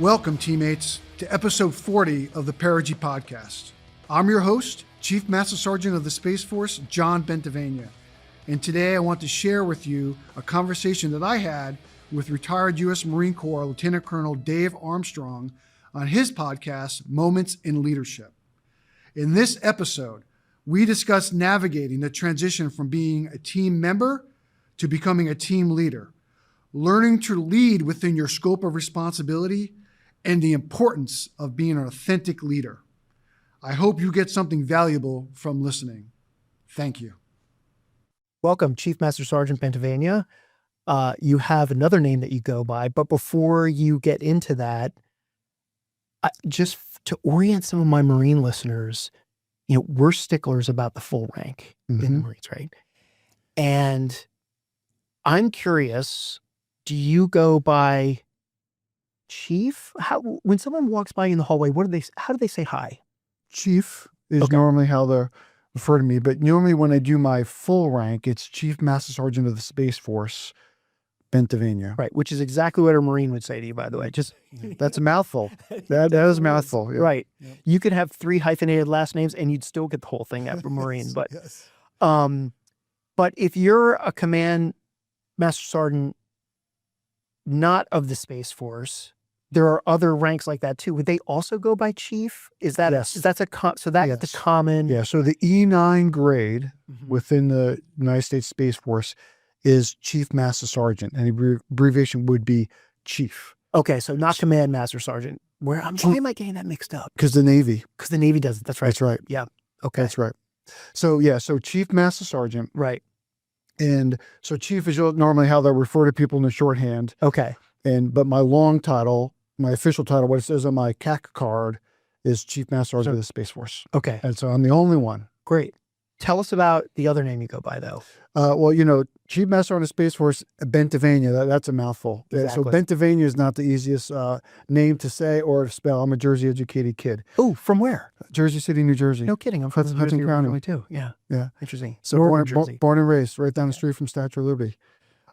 Welcome, teammates, to episode 40 of the Perigee Podcast. I'm your host, Chief Master Sergeant of the Space Force, John Bentavania. And today I want to share with you a conversation that I had with retired U.S. Marine Corps Lieutenant Colonel Dave Armstrong on his podcast, Moments in Leadership. In this episode, we discuss navigating the transition from being a team member to becoming a team leader, learning to lead within your scope of responsibility, and the importance of being an authentic leader. I hope you get something valuable from listening. Thank you. Welcome, Chief Master Sergeant Bentavania. You have another name that you go by, but before you get into that, just to orient some of my Marine listeners, we're sticklers about the full rank in the Marines, right? And I'm curious, do you go by Chief? When someone walks by you in the hallway, how do they say hi? Chief is normally how they refer to me, but normally when I do my full rank, it's Chief Master Sergeant of the Space Force, Bentavania. Right, which is exactly what a Marine would say to you, by the way. That's a mouthful. That is a mouthful. Yeah. Right. Yep. You could have 3 hyphenated last names and you'd still get the whole thing after Marine. Yes, but yes. But if you're a command master sergeant not of the Space Force, there are other ranks like that too. Would they also go by chief? Yes. The common? Yeah. So the E9 grade within the United States Space Force is Chief Master Sergeant, and the abbreviation would be chief. Okay. So not command master sergeant. Why am I getting that mixed up? Because the Navy. Because the Navy does it. That's right. That's right. Yeah. Okay. That's right. So yeah. So Chief Master Sergeant. Right. And so chief is normally how they refer to people in the shorthand. Okay. But my long title, my official title, what it says on my CAC card, is Chief Master Sergeant of the Space Force. Okay. And so I'm the only one. Great. Tell us about the other name you go by, though. Chief Master Sergeant of the Space Force, Bentavania, that's a mouthful. Exactly. So Bentavania is not the easiest name to say or to spell. I'm a Jersey-educated kid. Oh, from where? Jersey City, New Jersey. No kidding. I'm from Hudson County originally too. Yeah. Yeah. Interesting. So Jersey. born and raised right down the street from Statue of Liberty.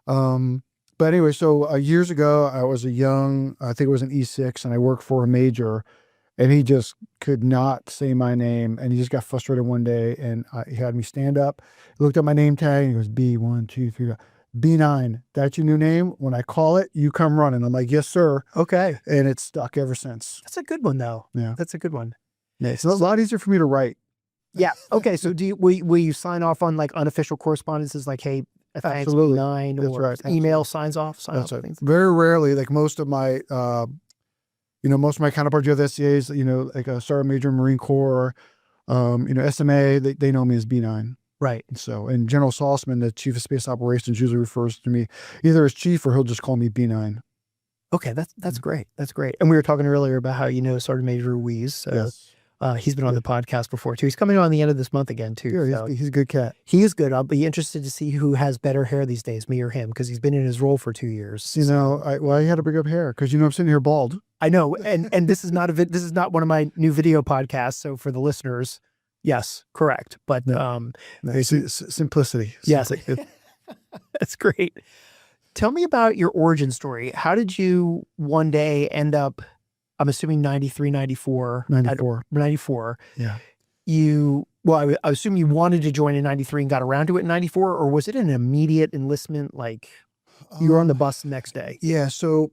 But anyway, so years ago, I was I think it was an E6, and I worked for a major, and he just could not say my name, and he just got frustrated one day, and he had me stand up, he looked at my name tag, and he goes, B1, 2, 3, B9, that's your new name? When I call it, you come running. I'm like, yes, sir. Okay. And it's stuck ever since. That's a good one, though. Yeah. That's a good one. Yeah, it's a lot easier for me to write. Yeah. Okay. So will you sign off on like unofficial correspondences like, hey, thanks, absolutely. B9, That's or right. email signs off? That's right. Things? Very rarely, like most of my counterparts, you have SCAs, like a Sergeant Major Marine Corps, SMA, they know me as B9. Right. So, and General Saltzman, the Chief of Space Operations, usually refers to me either as Chief or he'll just call me B9. Okay, that's great. That's great. And we were talking earlier about how Sergeant Major Ruiz. So, yes. He's been on the podcast before too. He's coming on the end of this month again too. Yeah, he's a good cat. He is good. I'll be interested to see who has better hair these days, me or him, because he's been in his role for 2 years. He had to bring up hair because I'm sitting here bald. I know, and this is not this is not one of my new video podcasts. So for the listeners, yes, correct. But simplicity. Yes, that's great. Tell me about your origin story. How did you one day end up? I'm assuming 93, 94. 94. Yeah. I assume you wanted to join in 93 and got around to it in 94, or was it an immediate enlistment? Like you were on the bus the next day? Yeah. So,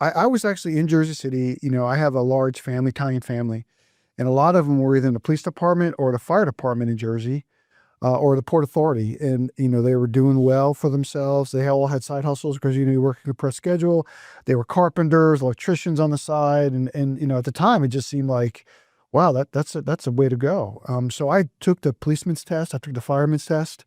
I was actually in Jersey City. I have a large family, Italian family, and a lot of them were either in the police department or the fire department in Jersey, or the Port Authority. And, they were doing well for themselves. They all had side hustles because, you work a compressed schedule. They were carpenters, electricians on the side. And at the time, it just seemed like, wow, that's a way to go. So I took the policeman's test. I took the fireman's test,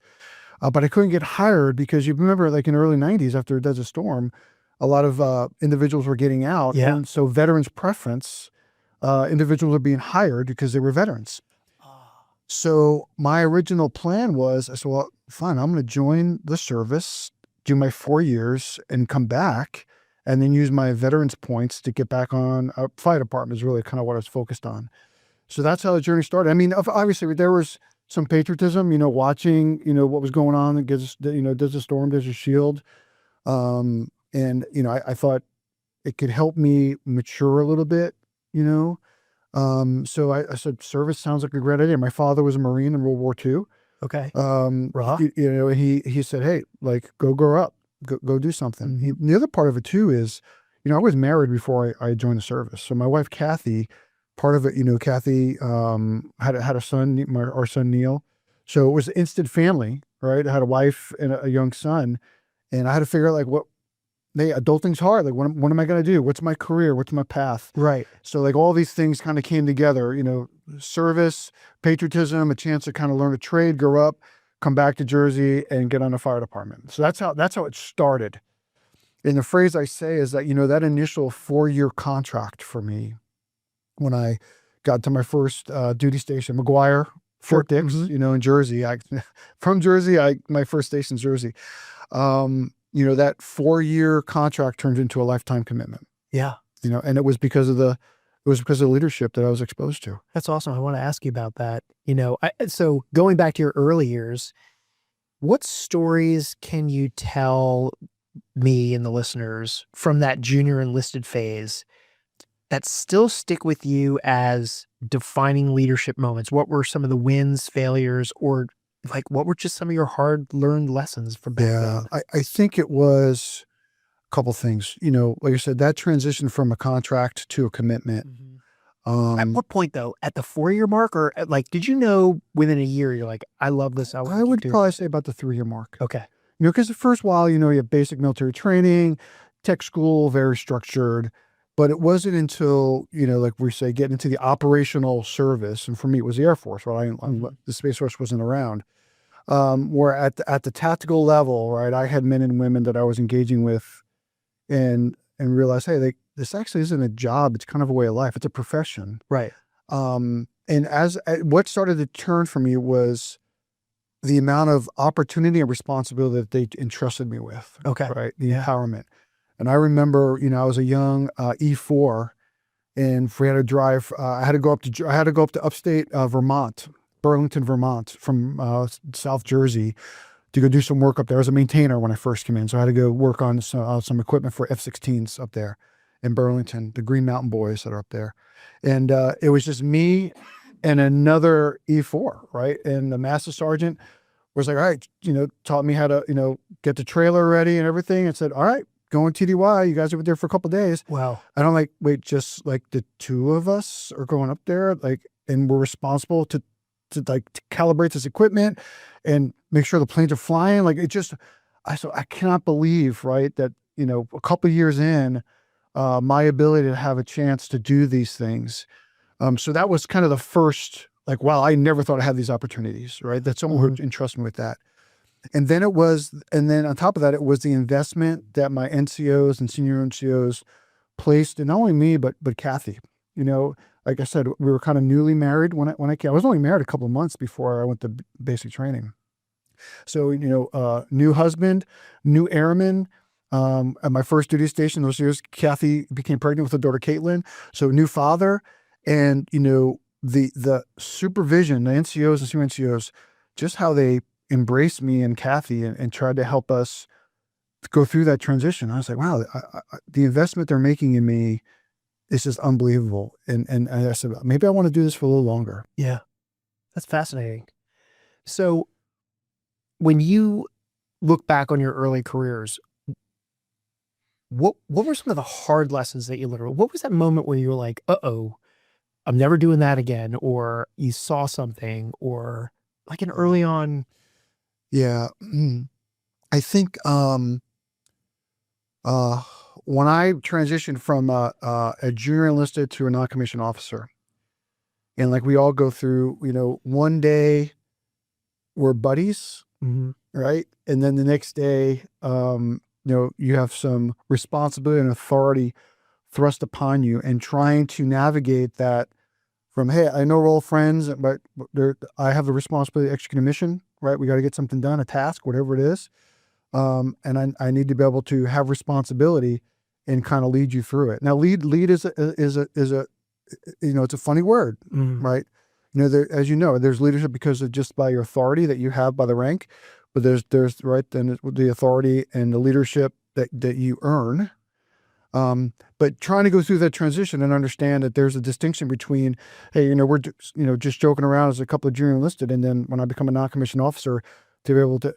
but I couldn't get hired because you remember, like in the early 90s after Desert Storm, a lot of individuals were getting out. Yeah. And so veterans preference, individuals were being hired because they were veterans. So my original plan was, I said, well, fine, I'm going to join the service, do my 4 years and come back and then use my veterans points to get back on fire department is really kind of what I was focused on. So that's how the journey started. I mean, obviously there was some patriotism, watching, what was going on against, Desert Storm, Desert Shield. And, I thought it could help me mature a little bit, you know? So I said, service sounds like a great idea. My father was a Marine in World War II. Okay. He said, hey, like, go grow up, go do something. Mm-hmm. The other part of it too is, I was married before I joined the service. So my wife, Kathy, part of it, Kathy, had a son, our son, Neil. So it was instant family, right? I had a wife and a young son, and I had to figure out like adulting's hard. Like, what am I going to do? What's my career? What's my path? Right. So like all these things kind of came together, service, patriotism, a chance to kind of learn a trade, grow up, come back to Jersey and get on the fire department. So that's how it started. And the phrase I say is that, that initial 4-year contract for me, when I got to my first duty station, McGuire, Fort Dix, in Jersey. From Jersey, my first station's Jersey. That 4-year contract turned into a lifetime commitment. Yeah. And it was because of the leadership that I was exposed to. That's awesome. I want to ask you about that. So going back to your early years, what stories can you tell me and the listeners from that junior enlisted phase that still stick with you as defining leadership moments? What were some of the wins, failures, or like what were just some of your hard learned lessons from back then? I think it was a couple things. Like I said, that transition from a contract to a commitment. At what point though? At the 4-year mark, or did you know within a year you're like, I love this? I would probably say about the 3-year mark. Okay. Because the first while, you have basic military training, tech school, very structured. But it wasn't until, like we say, getting into the operational service, and for me, it was the Air Force, right? The Space Force wasn't around. Where at the tactical level, right, I had men and women that I was engaging with and realized, hey, this actually isn't a job. It's kind of a way of life. It's a profession. Right. And what started to turn for me was the amount of opportunity and responsibility that they entrusted me with. Okay. Right. The empowerment. And I remember, I was a young E4, and we had to drive. I had to go up to upstate Vermont, Burlington, Vermont, from South Jersey, to go do some work up there. I was a maintainer when I first came in, so I had to go work on some equipment for F-16s up there in Burlington, the Green Mountain Boys that are up there, and it was just me and another E4, right? And the master sergeant was like, all right, taught me how to, get the trailer ready and everything, and said, all right, going TDY, you guys were there for a couple of days. Wow. And I'm like, wait, just like the two of us are going up there, and we're responsible to calibrate this equipment and make sure the planes are flying. Like, I cannot believe, right, that, a couple of years in, my ability to have a chance to do these things. So that was kind of the first, like, wow, I never thought I had these opportunities, right? That someone would entrust me with that. And then on top of that, it was the investment that my NCOs and senior NCOs placed in not only me, but Kathy. Like I said, we were kind of newly married when I came. I was only married a couple of months before I went to basic training. So, new husband, new airman. At my first duty station those years, Kathy became pregnant with her daughter, Caitlin. So new father, and, the supervision, the NCOs and senior NCOs, just how they embraced me and Kathy and tried to help us go through that transition. I was like, wow, the investment they're making in me is just unbelievable. And I said, maybe I want to do this for a little longer. Yeah. That's fascinating. So when you look back on your early careers, what were some of the hard lessons that you learned? What was that moment where you were like, uh-oh, I'm never doing that again? Or you saw something, or like an early on. Yeah. I think, when I transitioned from a junior enlisted to a non-commissioned officer, and like we all go through, one day we're buddies, right? And then the next day, you have some responsibility and authority thrust upon you, and trying to navigate that from, hey, I know we're all friends, but I have the responsibility to execute a mission, right? We got to get something done, a task, whatever it is. And I need to be able to have responsibility and kind of lead you through it. Now, lead is a it's a funny word, right? As you know, there's leadership because of just by your authority that you have by the rank, but there's right then the authority and the leadership that you earn. But trying to go through that transition and understand that there's a distinction between, hey, we're just joking around as a couple of junior enlisted, and then when I become a non-commissioned officer, to be able to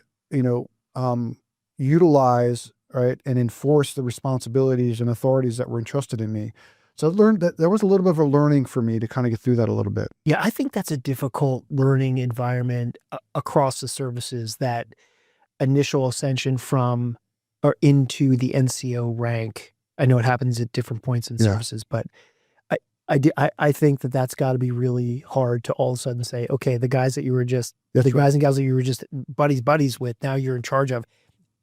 utilize, right, and enforce the responsibilities and authorities that were entrusted in me. So I learned that there was a little bit of a learning for me to kind of get through that a little bit. Yeah, I think that's a difficult learning environment across the services, that initial ascension from or into the NCO rank. I know it happens at different points in services, but I think that that's got to be really hard to all of a sudden say, okay, the guys that you were just, guys and gals that you were just buddies with, now you're in charge of.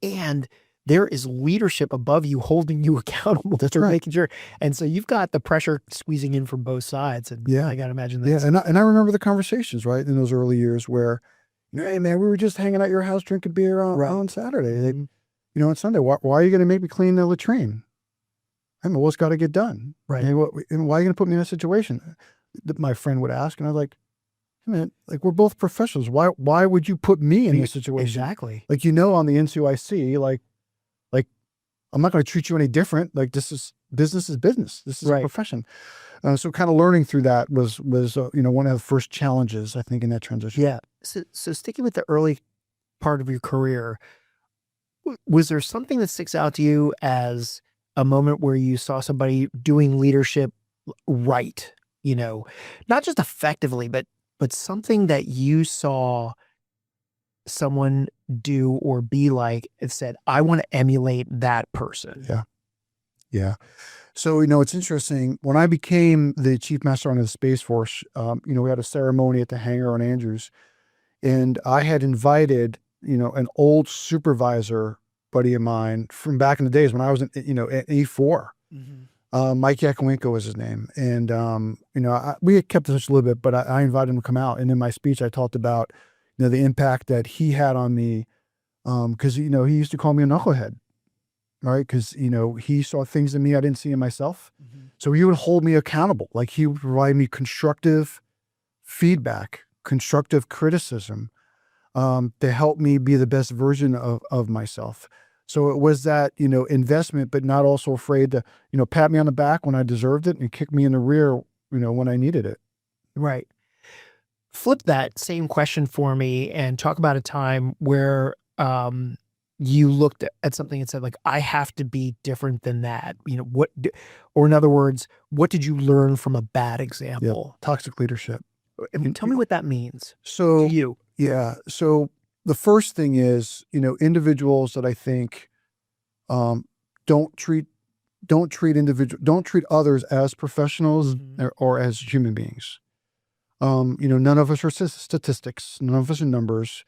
And there is leadership above you holding you accountable for making sure. And so you've got the pressure squeezing in from both sides. And I got to imagine that. Yeah. And I remember the conversations, right, in those early years where, hey, man, we were just hanging out at your house drinking beer on Saturday. On Sunday, why are you going to make me clean the latrine? I mean, what's got to get done? Right. And why are you going to put me in a situation? My friend would ask, and I was like, hey, man, like, we're both professionals. Why would you put me in this situation? Exactly. Like, on the NCOIC, like, I'm not going to treat you any different. Like, business is business. This is a profession. So kind of learning through that was one of the first challenges, I think, in that transition. Yeah. So sticking with the early part of your career, was there something that sticks out to you as a moment where you saw somebody doing leadership right, not just effectively, but something that you saw someone do or be like and said, I want to emulate that person? Yeah. So, it's interesting. When I became the Chief Master Sergeant of the Space Force, we had a ceremony at the hangar on Andrews, and I had invited, an old supervisor buddy of mine from back in the days when I was in, at E4. Mike Yakowinko was his name. And, we had kept in touch a little bit, but I invited him to come out. And in my speech, I talked about, the impact that he had on me. Cause he used to call me a knucklehead, right? Cause, he saw things in me I didn't see in myself. So he would hold me accountable. Like, he would provide me constructive feedback, constructive criticism, to help me be the best version of myself. So it was that, investment, but not also afraid to, pat me on the back when I deserved it and kick me in the rear, when I needed it. Right. Flip that same question for me and talk about a time where you looked at something and said, like, I have to be different than that. Or in other words, what did you learn from a bad example? Toxic leadership. And tell me what that means to you. Yeah. So the first thing is, individuals that I think don't treat others as professionals or as human beings. None of us are statistics. None of us are numbers.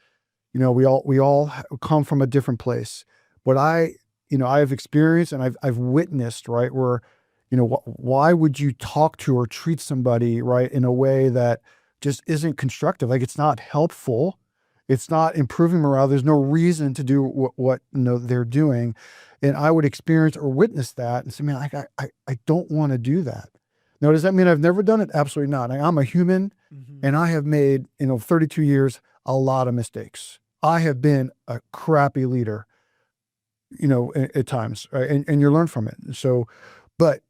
We all come from a different place. But I have experienced and I've witnessed, right, where, why would you talk to or treat somebody, right, in a way that just isn't constructive? Like, it's not helpful. It's not improving morale. There's no reason to do what they're doing. And I would experience or witness that and say, man, I don't want to do that. Now, does that mean I've never done it? Absolutely not. I'm a human, and I have made, 32 years, a lot of mistakes. I have been a crappy leader, at times, right? And you learn from it. So, but,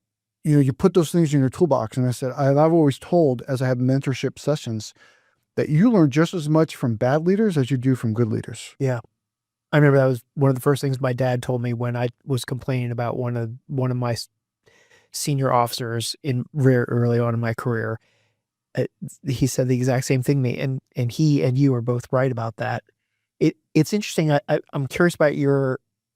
you put those things in your toolbox. And I said, I've always told, as I have mentorship sessions, that you learn just as much from bad leaders as you do from good leaders. Yeah. I remember that was one of the first things my dad told me when I was complaining about one of my senior officers in very early on in my career. He said the exact same thing to me, and he and you are both right about that. It's interesting. I'm curious about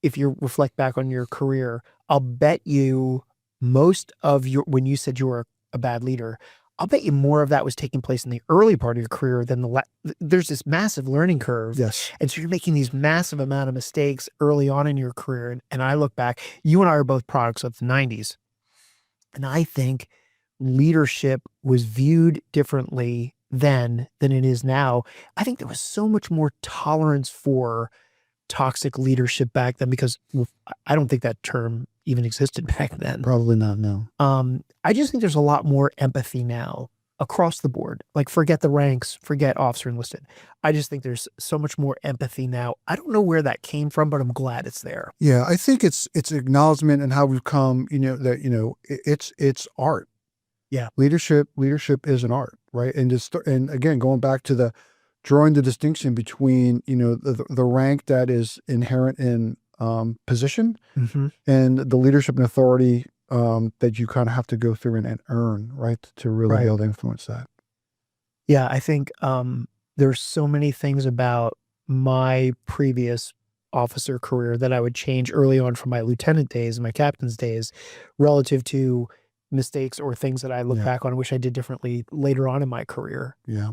if you reflect back on your career, I'll bet you most of when you said you were a bad leader, I'll bet you more of that was taking place in the early part of your career than there's this massive learning curve. Yes. And so you're making these massive amount of mistakes early on in your career. And I look back, you and I are both products of the 90s. And I think leadership was viewed differently then than it is now. I think there was so much more tolerance for toxic leadership back then, because I don't think that term even existed back then. Probably not, no. I just think there's a lot more empathy now across the board. Like, forget the ranks, forget officer enlisted. I just think there's so much more empathy now. I don't know where that came from, but I'm glad it's there. Yeah, I think it's acknowledgement and how we've come, it's art. Yeah. Leadership is an art, right? And again, going back to drawing the distinction between, the rank that is inherent in position and the leadership and authority that you kind of have to go through and earn, right? To really be able to influence that. Yeah, I think there's so many things about my previous officer career that I would change early on from my lieutenant days and my captain's days relative to mistakes or things that I look back on and wish I did differently later on in my career. Yeah.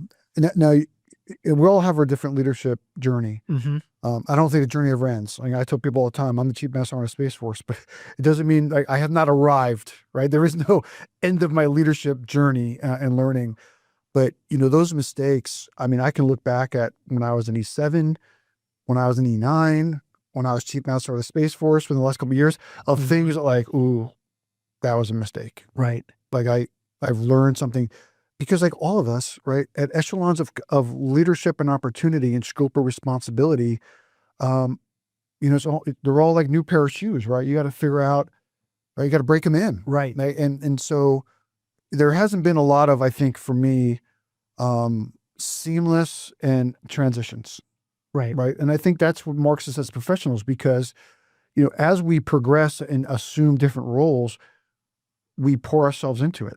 Now, we all have our different leadership journey. I don't think the journey ever ends. Like I tell people all the time, I'm the Chief Master Sergeant of the Space Force, but it doesn't mean I have not arrived, right? There is no end of my leadership journey and learning. But, those mistakes, I mean, I can look back at when I was in E7, when I was in E9, when I was Chief Master of the Space Force within the last couple of years of things like, ooh, that was a mistake. Right. Like I've learned something. Because like all of us, right, at echelons of leadership and opportunity and scope of responsibility, they're all like new pair of shoes, right? You got to figure out, right? You got to break them in. Right. And so there hasn't been a lot of, I think for me, seamless and transitions. Right. Right. And I think that's what marks us as professionals because, as we progress and assume different roles, we pour ourselves into it.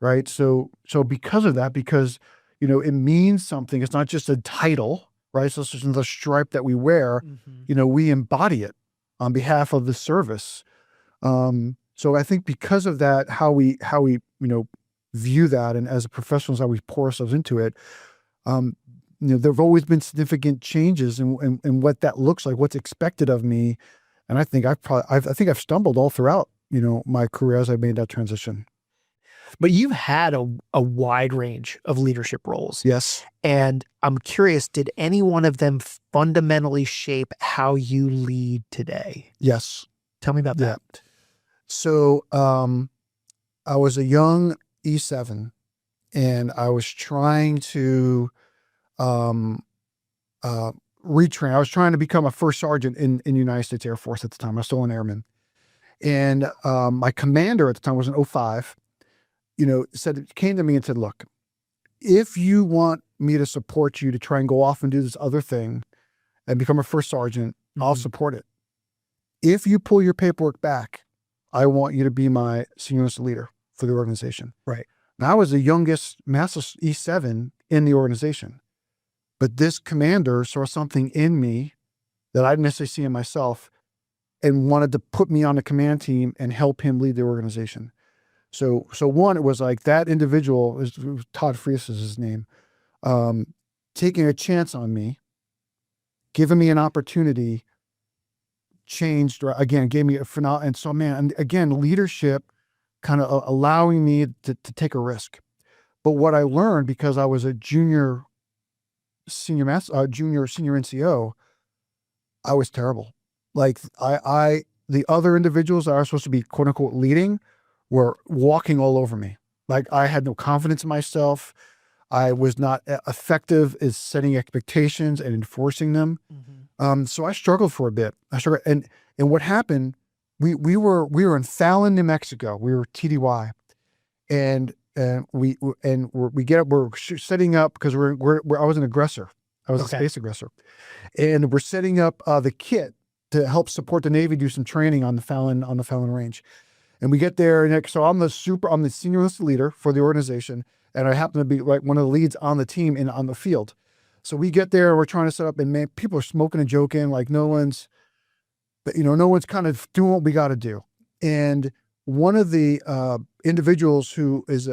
Right. So because of that, because, it means something, it's not just a title, right? So it's just the stripe that we wear, we embody it on behalf of the service. So I think because of that, how we, view that and as professionals, how we pour ourselves into it, there've always been significant changes in what that looks like, what's expected of me. And I think I've stumbled all throughout, my career as I made that transition. But you've had a wide range of leadership roles. Yes. And I'm curious, did any one of them fundamentally shape how you lead today? Yes. Tell me about that. So I was a young E7 and I was trying to retrain. I was trying to become a first sergeant in the United States Air Force at the time. I was still an airman. And my commander at the time was an 05. Came to me and said, look, if you want me to support you to try and go off and do this other thing and become a first sergeant, I'll support it. If you pull your paperwork back, I want you to be my senior enlisted leader for the organization. Right. And I was the youngest Master E7 in the organization. But this commander saw something in me that I didn't necessarily see in myself and wanted to put me on the command team and help him lead the organization. So one, it was like that individual, Todd Frias is his name, taking a chance on me, giving me an opportunity, changed, again, gave me a phenomenal, and so man, and again, leadership kind of allowing me to take a risk. But what I learned, because I was a junior senior NCO, I was terrible. Like the other individuals that I was supposed to be quote unquote leading were walking all over me. Like I had no confidence in myself. I was not effective at setting expectations and enforcing them. So I struggled for a bit. And what happened, we were in Fallon, New Mexico. We were TDY, and we get up. We're setting up because I was an aggressor. I was a space aggressor, and we're setting up the kit to help support the Navy do some training on the Fallon range. And we get there, and so I'm the senior enlisted leader for the organization, and I happen to be like one of the leads on the team on the field. So we get there, we're trying to set up, and man, people are smoking and joking, like no one's kind of doing what we got to do. And one of the individuals who was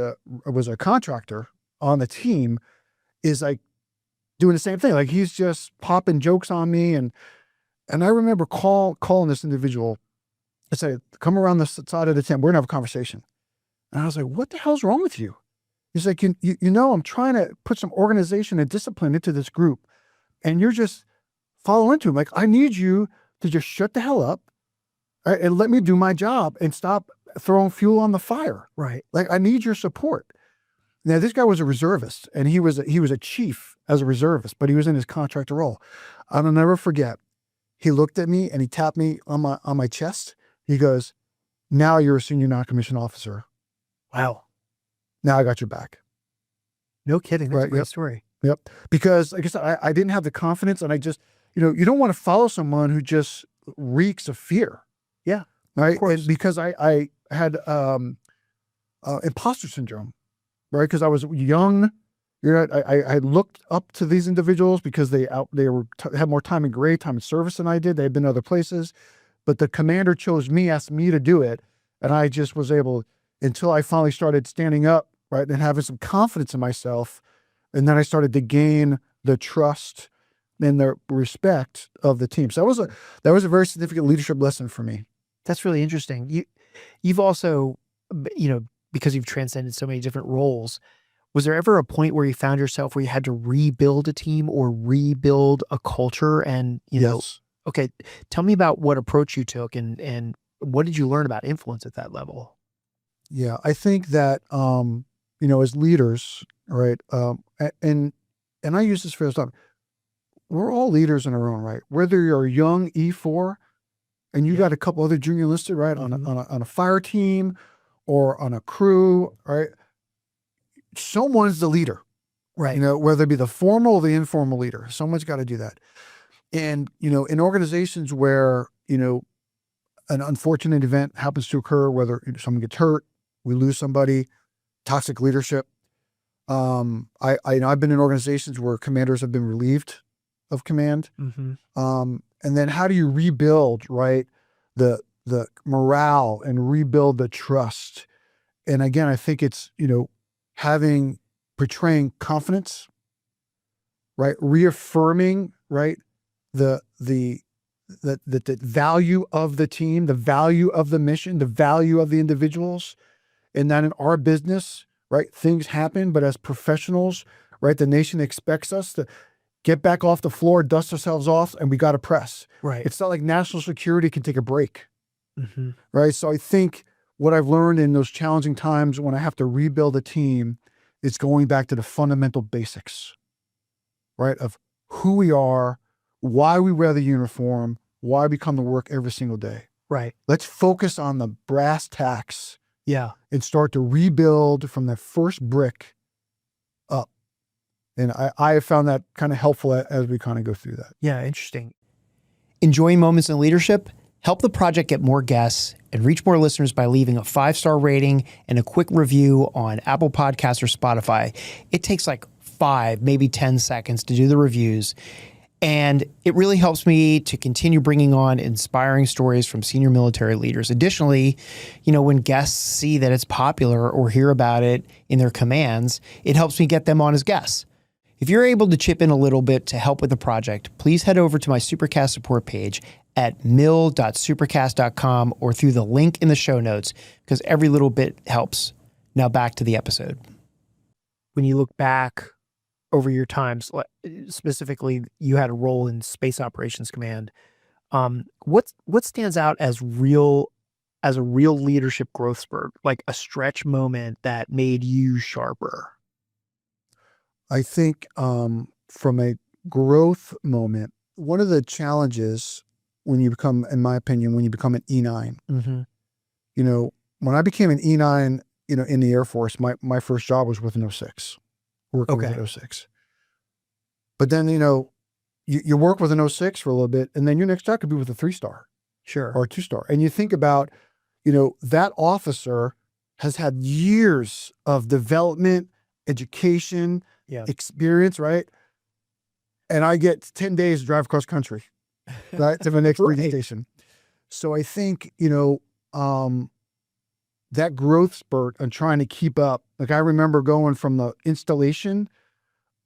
a contractor on the team is like doing the same thing. Like he's just popping jokes on me, and I remember calling this individual. I said, come around the side of the tent. We're gonna have a conversation. And I was like, what the hell's wrong with you? He's like, I'm trying to put some organization and discipline into this group, and you're just following into him. Like, I need you to just shut the hell up, right, and let me do my job and stop throwing fuel on the fire. Right. Like, I need your support. Now, this guy was a reservist, and he was a chief as a reservist, but he was in his contractor role. I'll never forget. He looked at me and he tapped me on my chest. He goes, "Now you're a senior non-commissioned officer. Wow. Now I got your back." No kidding. That's Right, a great yep. story. Yep. Because like I said, I didn't have the confidence, and I just, you don't want to follow someone who just reeks of fear. Yeah. Right. Of course. And because I had imposter syndrome, right? Because I was young. I looked up to these individuals because they had more time in service than I did. They had been other places, but the commander chose me, asked me to do it, and I just was able, until I finally started standing up, right, and having some confidence in myself, and then I started to gain the trust and the respect of the team. So that was a very significant leadership lesson for me. That's really interesting. You've also, because you've transcended so many different roles, was there ever a point where you found yourself where you had to rebuild a team or rebuild a culture? And, Yes. Okay, tell me about what approach you took and what did you learn about influence at that level? Yeah, I think that, as leaders, right, and I use this phrase all the time, we're all leaders in our own right. Whether you're a young E4 and you got a couple other junior enlisted, right, on a fire team or on a crew, right, someone's the leader, right? Whether it be the formal or the informal leader, someone's got to do that. And, in organizations where, an unfortunate event happens to occur, whether someone gets hurt, we lose somebody, toxic leadership. I've been in organizations where commanders have been relieved of command. Mm-hmm. And then how do you rebuild, right, the morale and rebuild the trust? And again, I think it's, portraying confidence, right, reaffirming, right, the value of the team, the value of the mission, the value of the individuals, and that in our business, right, things happen, but as professionals, right, the nation expects us to get back off the floor, dust ourselves off, and we got to press. Right. It's not like national security can take a break, mm-hmm. right? So I think what I've learned in those challenging times when I have to rebuild a team is going back to the fundamental basics, right, of who we are, why we wear the uniform, why we come to work every single day. Right. Let's focus on the brass tacks. Yeah. And start to rebuild from the first brick up. And I have found that kind of helpful as we kind of go through that. Yeah, interesting. Enjoying moments in leadership? Help the project get more guests and reach more listeners by leaving a 5-star rating and a quick review on Apple Podcasts or Spotify. It takes like 5, maybe 10 seconds to do the reviews. And it really helps me to continue bringing on inspiring stories from senior military leaders. Additionally, when guests see that it's popular or hear about it in their commands, it helps me get them on as guests. If you're able to chip in a little bit to help with the project, please head over to my Supercast support page at mill.supercast.com or through the link in the show notes, because every little bit helps. Now back to the episode. When you look back over your times, specifically, you had a role in Space Operations Command. What stands out as a real leadership growth spurt, like a stretch moment that made you sharper? I think from a growth moment, one of the challenges when you become, in my opinion, when you become an E9, mm-hmm. When I became an E9, in the Air Force, my first job was with an 06. Working with an 06. But then, you work with an 06 for a little bit, and then your next job could be with a 3-star. Sure. Or a 2-star. And you think about, that officer has had years of development, education, experience, right? And I get 10 days to drive across country, right, to the next reading station. So I think, that growth spurt and trying to keep up, like I remember going from the installation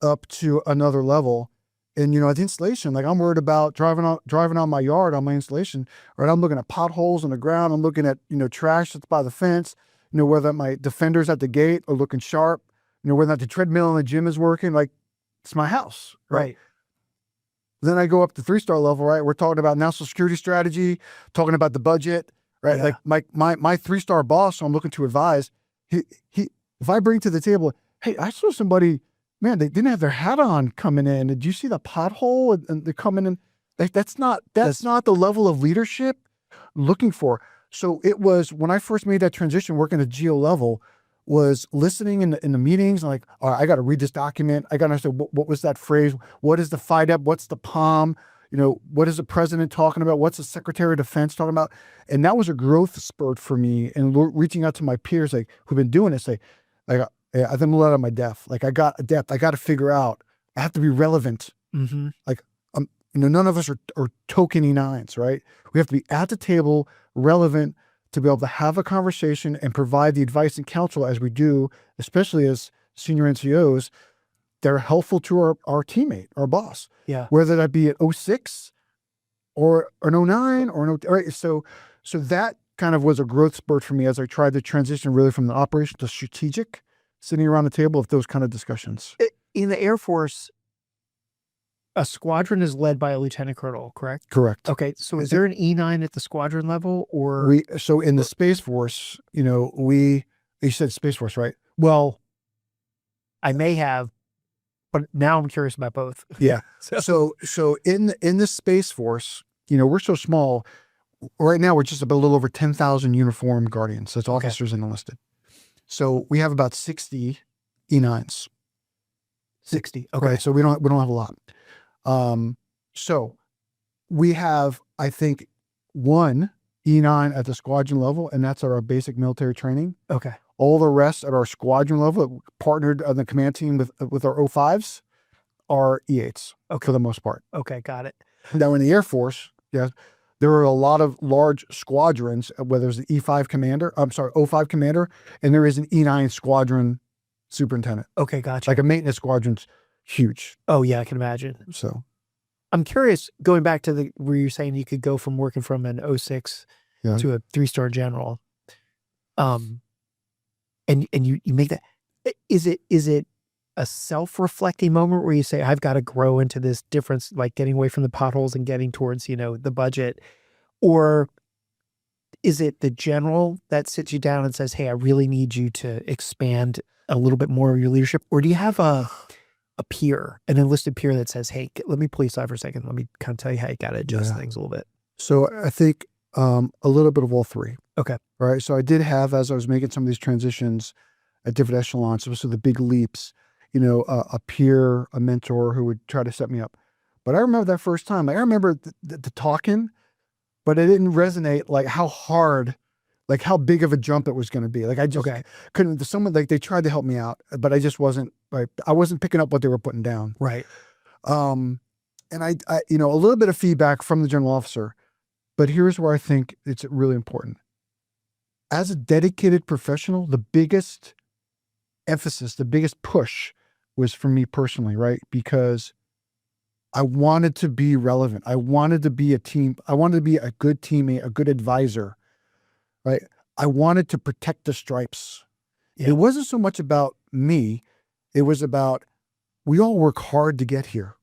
up to another level. And, at the installation, like I'm worried about driving on my yard on my installation, right? I'm looking at potholes in the ground. I'm looking at, trash that's by the fence, whether my defenders at the gate are looking sharp, whether the treadmill in the gym is working, like it's my house, right? Then I go up to 3-star level, right? We're talking about national security strategy, talking about the budget, right? Yeah. Like my 3-star boss, who I'm looking to advise, he if I bring to the table, hey, I saw somebody, man, they didn't have their hat on coming in. Did you see the pothole? And they're coming in. That's not the level of leadership I'm looking for. So it was when I first made that transition, working at geo level, was listening in the meetings, like, all right, I got to read this document. I got to understand what was that phrase? What is the FIDEP? What's the POM? What is the president talking about? What's the Secretary of Defense talking about? And that was a growth spurt for me. And reaching out to my peers, like, who've been doing this, I think a lot of my depth. Like, I got a depth. I got to figure out. I have to be relevant. Mm-hmm. Like, none of us are token E9s, right? We have to be at the table, relevant, to be able to have a conversation and provide the advice and counsel as we do, especially as senior NCOs, they're helpful to our teammate, our boss. Yeah. Whether that be at 06 or an 09 or an 0, right? So that kind of was a growth spurt for me as I tried to transition really from the operation to strategic, sitting around the table with those kind of discussions. In the Air Force, a squadron is led by a lieutenant colonel, correct? Correct. Okay. So is there an E9 at the squadron level, or? So in the Space Force, you said Space Force, right? Well, I may have, but now I'm curious about both. Yeah. So in the Space Force, we're so small. Right now, we're just about a little over 10,000 uniformed guardians. That's officers and enlisted. So we have about 60 E9s. 60. Okay. Right. So we don't have a lot. So we have, I think, one E9 at the squadron level, and that's our basic military training. Okay. All the rest at our squadron level, partnered on the command team with our O5s, are E8s for the most part. Okay, got it. Now in the Air Force, there are a lot of large squadrons, whether it's the O5 commander, and there is an E9 squadron superintendent. Okay, gotcha. Like a maintenance squadron's huge. Oh yeah, I can imagine. So I'm curious, going back to where you're saying you could go from working from an 06 to a 3-star general. And you make that, is it a self-reflecting moment where you say, I've got to grow into this difference, like getting away from the potholes and getting towards, the budget? Or is it the general that sits you down and says, hey, I really need you to expand a little bit more of your leadership? Or do you have a peer, an enlisted peer that says, hey, let me pull you aside for a second. Let me kind of tell you how you got to adjust things a little bit. So I think a little bit of all three. Okay. All right. So I did have, as I was making some of these transitions at different echelons, so the big leaps, a peer, a mentor who would try to set me up. But I remember that first time. I remember the talking, but it didn't resonate like how hard, like how big of a jump it was going to be. Like I just couldn't. Someone like they tried to help me out, but I just wasn't. Like I wasn't picking up what they were putting down. Right. And I a little bit of feedback from the general officer, but here's where I think it's really important. As a dedicated professional, the biggest emphasis, the biggest push was for me personally, right? Because I wanted to be relevant. I wanted to be I wanted to be a good teammate, a good advisor, right? I wanted to protect the stripes. Yeah. It wasn't so much about me. It was about, we all work hard to get here.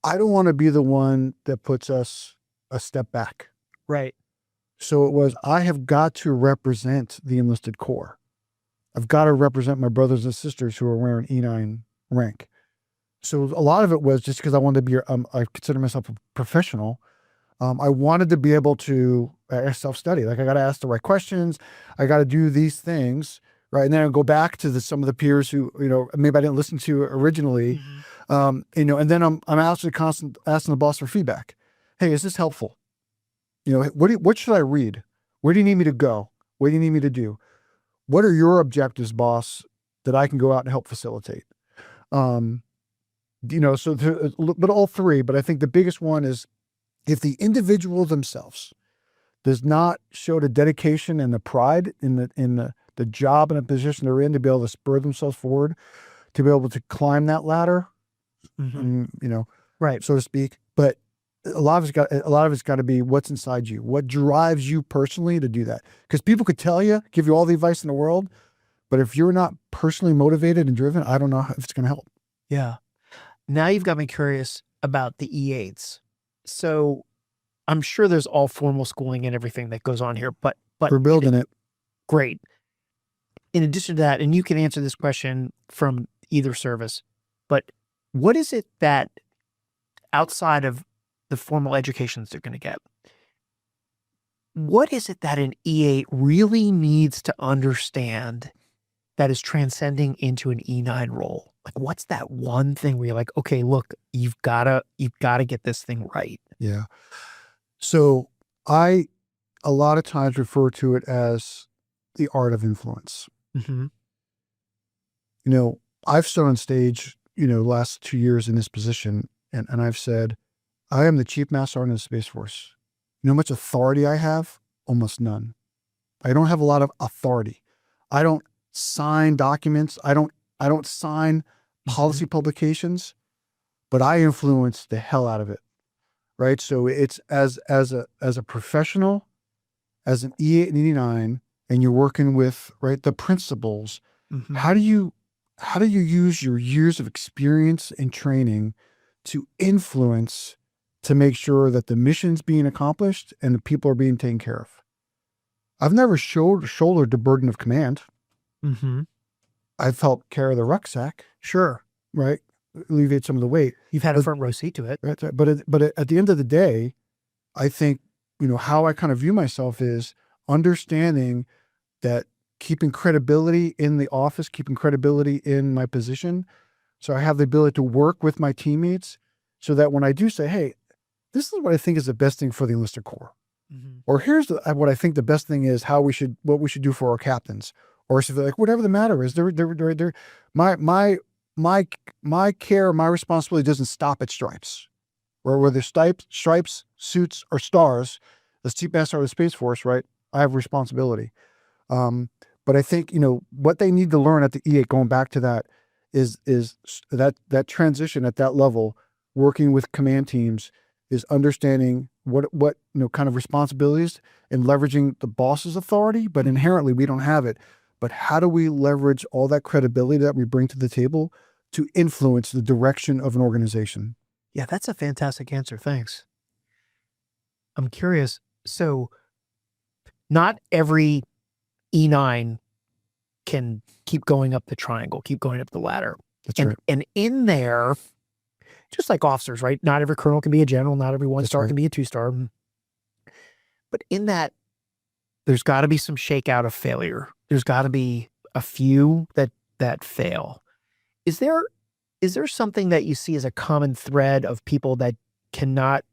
I don't want to be the one that puts us a step back. Right. So it was, I have got to represent the enlisted corps. I've got to represent my brothers and sisters who are wearing E9 rank. So a lot of it was just because I wanted to be, I consider myself a professional. I wanted to be able to self-study. Like I got to ask the right questions. I got to do these things, right? And then I go back to some of the peers who, maybe I didn't listen to originally, and then I'm actually constantly asking the boss for feedback. Hey, is this helpful? What should I read? Where do you need me to go? What do you need me to do? What are your objectives, boss, that I can go out and help facilitate? But all three, but I think the biggest one is if the individual themselves does not show the dedication and the pride in the job and the position they're in to be able to spur themselves forward, to be able to climb that ladder, right, so to speak. But a lot of it's got to be what's inside you, what drives you personally to do that. Because people could tell you, give you all the advice in the world, but if you're not personally motivated and driven, I don't know if it's going to help. Yeah. Now you've got me curious about the E8s. So I'm sure there's all formal schooling and everything that goes on here, but we're building it. Great. in addition to that, and you can answer this question from either service, but what is it that outside of the formal educations they're going to get, what is it that an E8 really needs to understand that is transcending into an E9 role? Like, what's that one thing where you're like, okay, look, you've gotta get this thing right. Yeah. So I, a lot of times refer to it as the art of influence. Mm-hmm. You know, I've stood on stage, last 2 years in this position, and I've said, I am the Chief Master Sergeant of the Space Force. You know how much authority I have? Almost none. I don't have a lot of authority. I don't sign documents. I don't sign policy publications, but I influence the hell out of it. Right. So it's as a professional, as an E8 and E9, and you're working with, right, the principals. Mm-hmm. How do you use your years of experience and training to influence, to make sure that the mission's being accomplished and the people are being taken care of? I've never shouldered the burden of command. Mm-hmm. I've helped carry the rucksack, Sure. right? Alleviate some of the weight. You've had a front row seat to it. Right. But at the end of the day, I think, how I kind of view myself is understanding that keeping credibility in the office, keeping credibility in my position. So I have the ability to work with my teammates so that when I do say, hey, this is what I think is the best thing for the enlisted corps. Mm-hmm. Or here's what I think the best thing is, what we should do for our captains. Or so like, whatever the matter is, my care, my responsibility doesn't stop at stripes. Or whether stripes, suits, or stars, as Chief Master of the Space Force, right? I have responsibility. But I think, what they need to learn at the E8, going back to that, is that transition at that level, working with command teams, is understanding what kind of responsibilities and leveraging the boss's authority, but inherently we don't have it. But how do we leverage all that credibility that we bring to the table to influence the direction of an organization? Yeah, that's a fantastic answer. Thanks. I'm curious. So not every E9 can keep going up the triangle, keep going up the ladder. That's right. And in there, just like officers, right? Not every colonel can be a general. Not every one-star right. can be a two-star. But in that, there's got to be some shakeout of failure. There's got to be a few that fail. Is there something that you see as a common thread of people that cannot,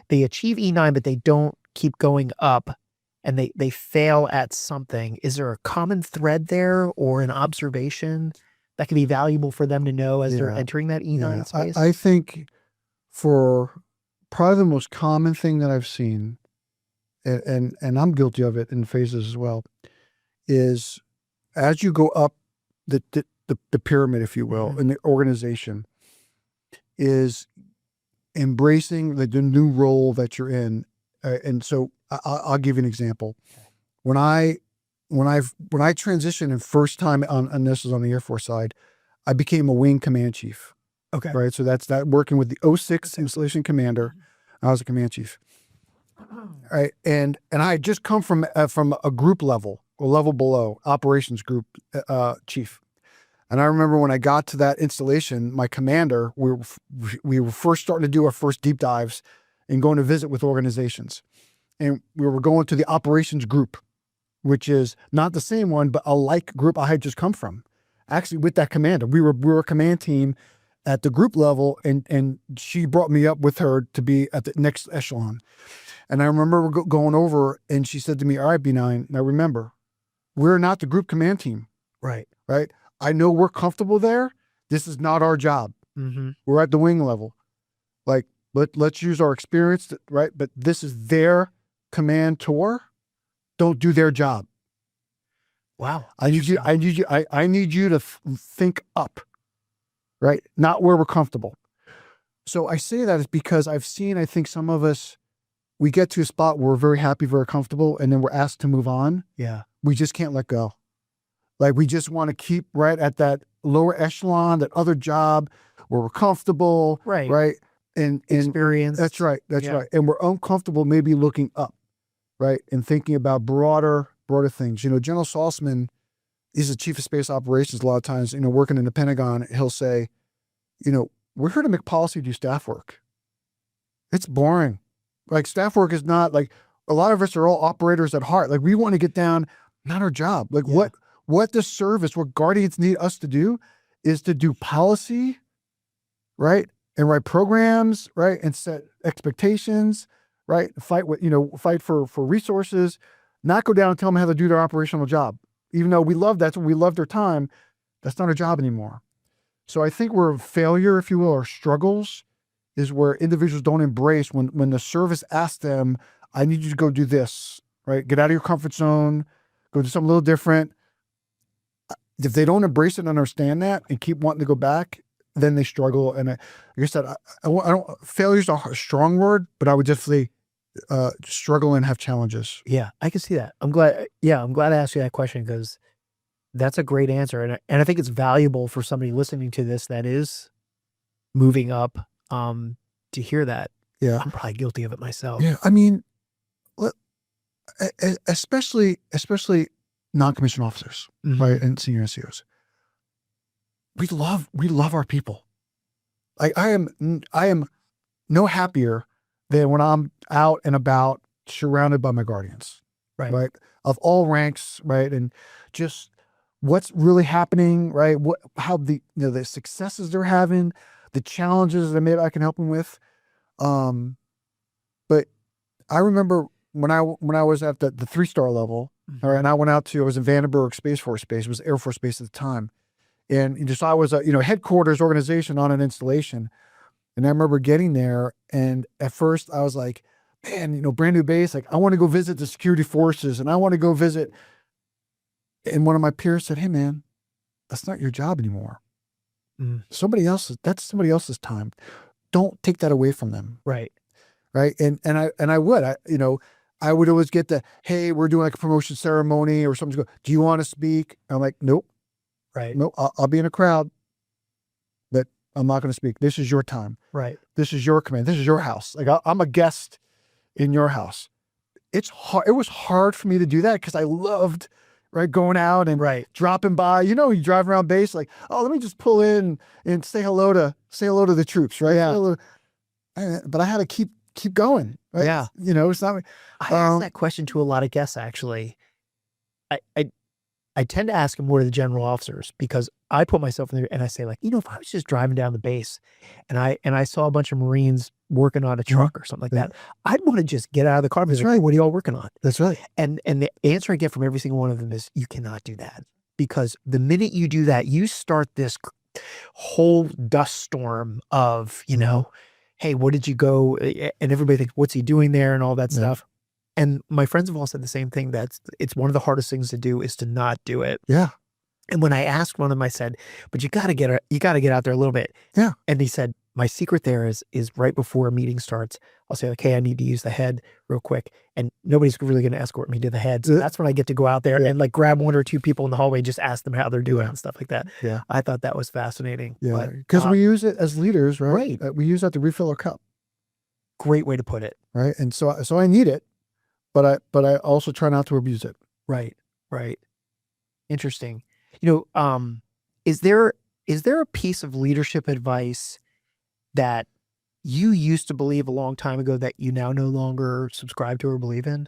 they achieve E9, but they don't keep going up and they fail at something? Is there a common thread there or an observation that can be valuable for them to know as they're entering that E9 space? I think for probably the most common thing that I've seen, and I'm guilty of it in phases as well, is as you go up the pyramid, if you will, in the organization, is embracing the new role that you're in. And so I'll give you an example. When I transitioned and first time and this was on the Air Force side, I became a wing command chief. Okay. Right. So that's that, working with the 06 installation commander. I was a command chief. Right. And I had just come from a group level or level below, operations group chief. And I remember when I got to that installation, my commander, we were first starting to do our first deep dives and going to visit with organizations. And we were going to the operations group, which is not the same one, but a like group I had just come from. Actually, with that commander, we were a command team at the group level, and she brought me up with her to be at the next echelon. And I remember going over, and she said to me, all right, B9, now remember, we're not the group command team. Right. Right? I know we're comfortable there. This is not our job. Mm-hmm. We're at the wing level. Like, let's use our experience, right? But this is their command tour. Don't do their job. Wow. I need you to think up, right? Not where we're comfortable. So I say that is because I've seen, I think some of us, we get to a spot where we're very happy, very comfortable, and then we're asked to move on. Yeah. We just can't let go. Like, we just want to keep right at that lower echelon, that other job where we're comfortable. Right. Right. And experience. That's right. That's right. And we're uncomfortable maybe looking up, right? And thinking about broader things. General Saltzman he's the chief of space operations a lot of times, working in the Pentagon, he'll say, we're here to make policy do staff work. It's boring. Like staff work is not like, a lot of us are all operators at heart. Like we want to get down, not our job. Like what the service, what Guardians need us to do is to do policy, right? And write programs, right? And set expectations, right? Fight for resources, not go down and tell them how to do their operational job. Even though we love that, we love their time, that's not our job anymore. So I think we're a failure, if you will, or struggles is where individuals don't embrace when the service asks them, I need you to go do this, right? Get out of your comfort zone, go do something a little different. If they don't embrace it and understand that and keep wanting to go back, then they struggle. And like I said, I don't, failure's a strong word, but I would definitely struggle and have challenges. Yeah, I can see that. I'm glad I asked you that question because that's a great answer. And I think it's valuable for somebody listening to this that is moving up to hear that. Yeah. I'm probably guilty of it myself. Yeah. I mean, especially non-commissioned officers, right? And senior NCOs. We love our people. Like I am no happier than when I'm out and about surrounded by my Guardians, right? Of all ranks, right? And just what's really happening, right? How the successes they're having, the challenges that maybe I can help them with. But I remember when I was at the 3-star level, all right, and I was in Vandenberg Space Force Base, it was Air Force Base at the time. And so I was a headquarters organization on an installation. And I remember getting there, and at first I was like, man, brand new base, like I want to go visit the security forces and I want to go visit. And one of my peers said, hey man, that's not your job anymore. That's somebody else's time. Don't take that away from them. Right. Right. And I would always get hey, we're doing like a promotion ceremony or something. Do you want to speak? I'm like, nope. Right. Nope. I'll be in a crowd, but I'm not going to speak. This is your time. Right. This is your command. This is your house. Like I'm a guest in your house. It's hard. It was hard for me to do that because I loved going out and dropping by. You drive around base like, oh, let me just pull in and say hello to the troops, right? Yeah. But I had to keep going. Right? Yeah. It's not. I ask that question to a lot of guests actually. I tend to ask them more to the general officers because I put myself in there and I say like, if I was just driving down the base and I saw a bunch of Marines working on a truck or something like that, I'd want to just get out of the car and be like, what are y'all working on? That's right. And the answer I get from every single one of them is you cannot do that because the minute you do that, you start this whole dust storm of, hey, what did you go? And everybody thinks, what's he doing there and all that stuff. And my friends have all said the same thing. It's one of the hardest things to do is to not do it. Yeah. And when I asked one of them, I said, but you got to get out there a little bit. Yeah. And he said, my secret there is right before a meeting starts, I'll say like, hey, I need to use the head real quick. And nobody's really going to escort me to the head. So that's when I get to go out there and like grab one or two people in the hallway, just ask them how they're doing and stuff like that. Yeah. I thought that was fascinating. Yeah. Because we use it as leaders, right? We use that to refill our cup. Great way to put it. Right. And so I need it. But I also try not to abuse it. Right. Interesting. Is there a piece of leadership advice that you used to believe a long time ago that you now no longer subscribe to or believe in?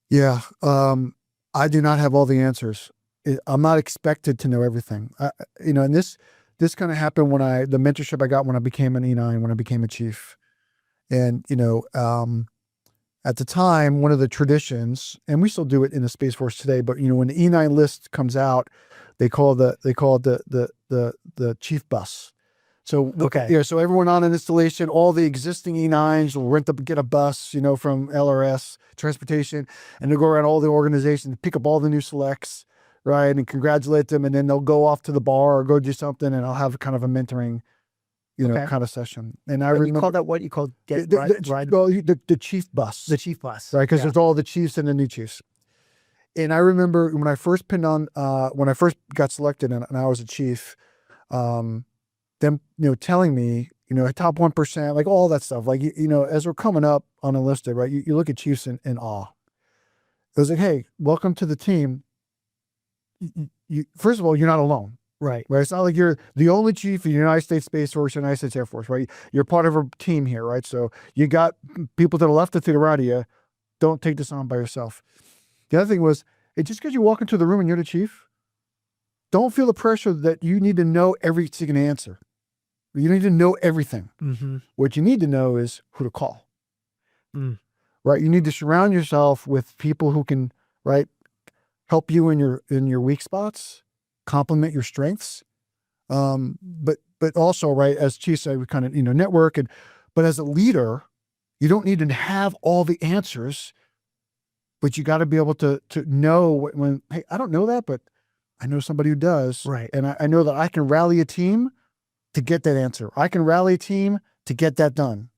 Yeah. I do not have all the answers. I'm not expected to know everything. And this kind of happened when the mentorship I got when I became an E9, when I became a chief. And, at the time, one of the traditions, and we still do it in the Space Force today, but when the E9 list comes out, they call it the chief bus. So so everyone on an installation, all the existing E9s will get a bus, from LRS transportation, and they'll go around all the organizations, pick up all the new selects, right, and congratulate them, and then they'll go off to the bar or go do something, and I'll have kind of a mentoring kind of session. And I remember, you call that what you call ride? The chief bus. The chief bus. Right. Because there's all the chiefs and the new chiefs. And I remember when I first when I first got selected and I was a chief, them, telling me, top 1%, like all that stuff, like, as we're coming up on enlisted, right, you look at chiefs in awe. It was like, hey, welcome to the team. first of all, you're not alone. Right. Right. It's not like you're the only chief of the United States Space Force, United States Air Force, right? You're part of a team here, right? So you got people to the left and to the right of you. Don't take this on by yourself. The other thing was, just because you walk into the room and you're the chief, don't feel the pressure that you need to know every single answer. You need to know everything. Mm-hmm. What you need to know is who to call. Mm. Right. You need to surround yourself with people who can, right, help you in your weak spots, complement your strengths. But also, right, as Chief said, we kind of, network. But as a leader, you don't need to have all the answers, but you got to be able to know when, hey, I don't know that, but I know somebody who does. Right. And I know that I can rally a team to get that answer. I can rally a team to get that done.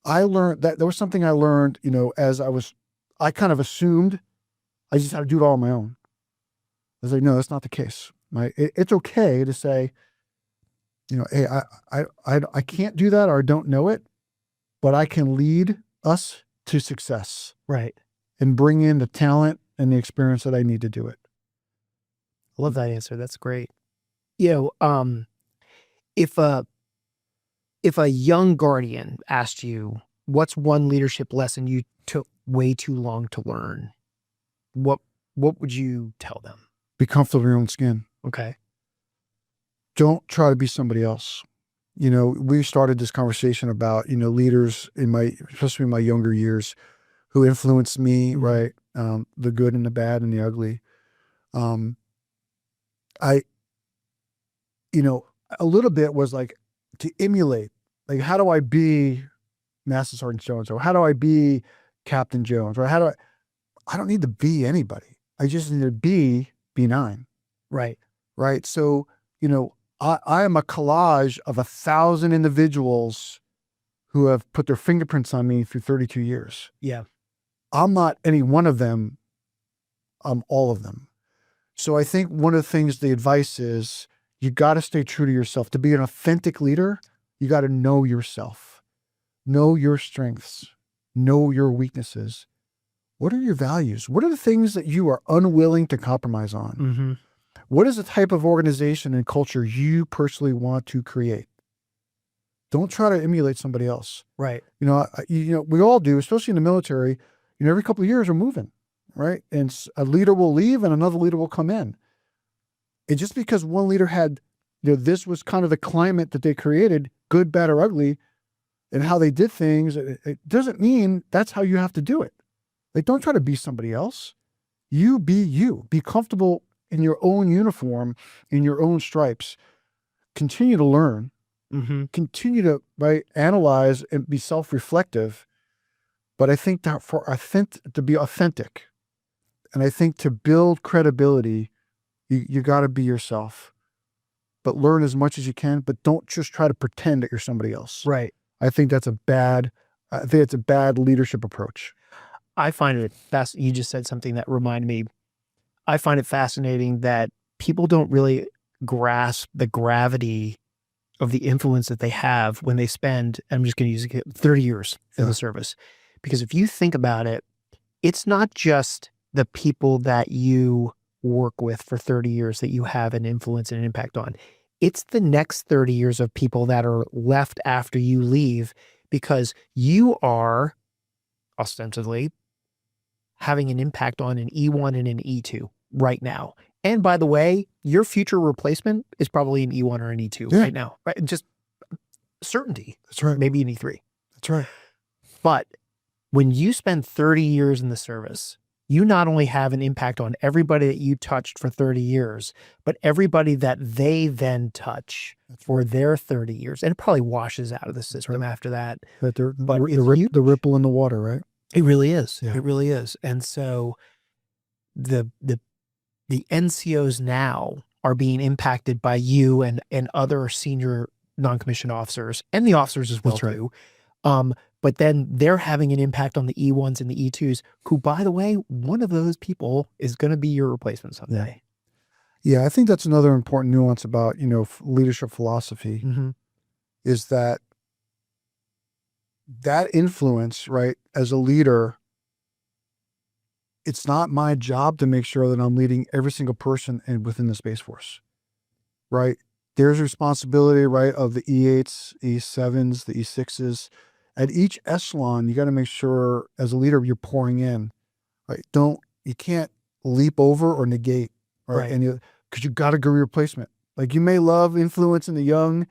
I learned that there was something I learned, as I kind of assumed I just had to do it all on my own. I was like, no, that's not the case. It's okay to say, hey, I can't do that, or I don't know it, but I can lead us to success. Right. And bring in the talent and the experience that I need to do it. I love that answer. That's great. If a young guardian asked you, what's one leadership lesson you took way too long to learn, what would you tell them? Be comfortable in your own skin. Okay. Don't try to be somebody else. We started this conversation about, leaders especially in my younger years, who influenced me, Mm-hmm. right? The good and the bad and the ugly. A little bit was like to emulate, like, how do I be Master Sergeant Jones, or how do I be Captain Jones, or I don't need to be anybody. I just need to be B9. Right. Right. So, I am a collage of 1,000 individuals who have put their fingerprints on me through 32 years. Yeah. I'm not any one of them. I'm all of them. So I think one of the things, the advice is, you got to stay true to yourself. To be an authentic leader, you got to know yourself, know your strengths, know your weaknesses. What are your values? What are the things that you are unwilling to compromise on? Mm-hmm. What is the type of organization and culture you personally want to create? Don't try to emulate somebody else. Right. We all do, especially in the military. Every couple of years we're moving, right? And a leader will leave and another leader will come in. And just because one leader had, this was kind of the climate that they created, good, bad, or ugly, and how they did things, it doesn't mean that's how you have to do it. Like, don't try to be somebody else. You be you. Be comfortable in your own uniform, in your own stripes. Continue to learn. Mm-hmm. Continue to analyze and be self-reflective. But I think that to be authentic, and I think to build credibility, you got to be yourself. But learn as much as you can, but don't just try to pretend that you're somebody else. Right. I think it's a bad leadership approach. I find it fascinating. You just said something that reminded me. I find it fascinating that people don't really grasp the gravity of the influence that they have when they spend, I'm just going to use 30 years in the service. Because if you think about it, it's not just the people that you work with for 30 years that you have an influence and an impact on. It's the next 30 years of people that are left after you leave, because you are ostensibly having an impact on an E1 and an E2 right now. And by the way, your future replacement is probably an E1 or an E2 right now, right? Just certainty. That's right. Maybe an E3. That's right. But when you spend 30 years in the service, you not only have an impact on everybody that you touched for 30 years, but everybody that they then touch for their 30 years. And it probably washes out of the system after that. But the ripple in the water, right? It really is. Yeah. It really is. And so the NCOs now are being impacted by you and other senior non-commissioned officers, and the officers as well too. But then they're having an impact on the E1s and the E2s, who, by the way, one of those people is going to be your replacement someday. Yeah, I think that's another important nuance about, leadership philosophy, Mm-hmm. is that influence, right, as a leader it's not my job to make sure that I'm leading every single person within the Space Force, right? There's responsibility, right, of the E8s, E7s, the E6s. At each echelon, you got to make sure as a leader you're pouring in, right? You can't leap over or negate, right? And because you got to go replacement. Like you may love influencing the young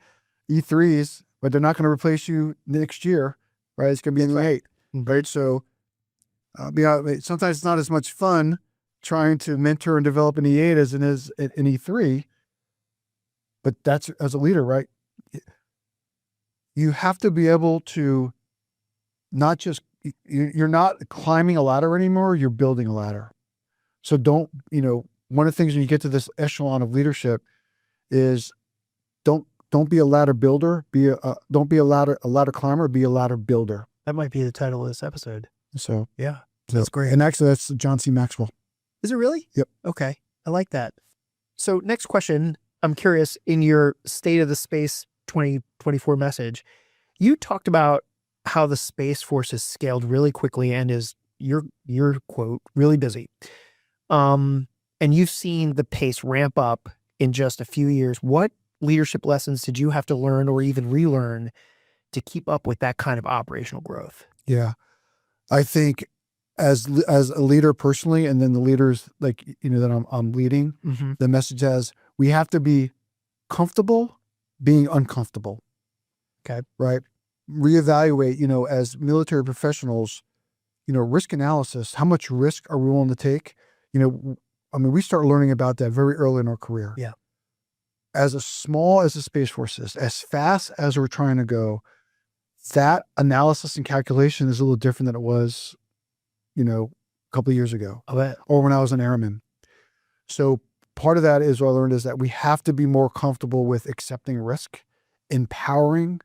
E3s, but they're not going to replace you next year, right? It's going to be in the E8, right? So sometimes it's not as much fun trying to mentor and develop an E8 as it is an E3, but that's as a leader, right? You have to be able to not just, you're not climbing a ladder anymore, you're building a ladder. So don't, one of the things when you get to this echelon of leadership is don't be a ladder builder, don't be a ladder climber, be a ladder builder. That might be the title of this episode. So yeah, that's great. And actually that's John C. Maxwell. Is it really? Yep. Okay. I like that. So next question, I'm curious, in your State of the Space 2024 message, you talked about how the Space Force has scaled really quickly and is, your quote, really busy. And you've seen the pace ramp up in just a few years. What leadership lessons did you have to learn or even relearn to keep up with that kind of operational growth? Yeah. I think as a leader personally, and then the leaders that I'm leading, the message is we have to be comfortable being uncomfortable. Okay. Right. Reevaluate, as military professionals, risk analysis, how much risk are we willing to take? We start learning about that very early in our career. Yeah. As small as the Space Force is, as fast as we're trying to go, that analysis and calculation is a little different than it was, a couple of years ago. I bet. Or when I was an airman. So part of that is what I learned is that we have to be more comfortable with accepting risk, empowering,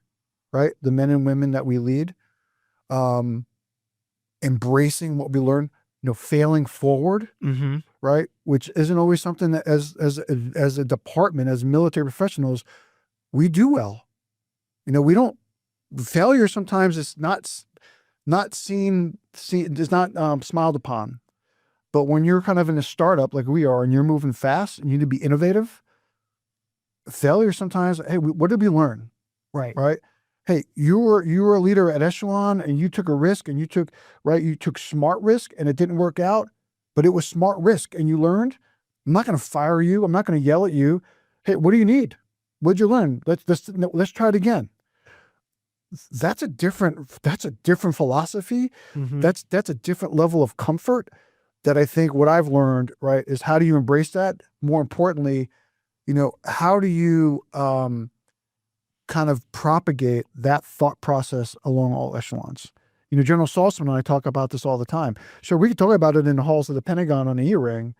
right, the men and women that we lead, embracing what we learn, failing forward, right, which isn't always something that as a department, as military professionals, we do well. We don't, failure sometimes is not seen, is not smiled upon. But when you're kind of in a startup like we are and you're moving fast and you need to be innovative, failure sometimes, hey, what did we learn? Right. Right. Hey, you were a leader at Echelon and you took a risk and you took smart risk and it didn't work out, but it was smart risk and you learned. I'm not going to fire you. I'm not going to yell at you. Hey, what do you need? What'd you learn? Let's try it again. That's a different philosophy. That's a different level of comfort that I think what I've learned, right, is how do you embrace that? More importantly, how do you kind of propagate that thought process along all echelons? General Saltzman and I talk about this all the time. Sure, we could talk about it in the halls of the Pentagon on the E-ring,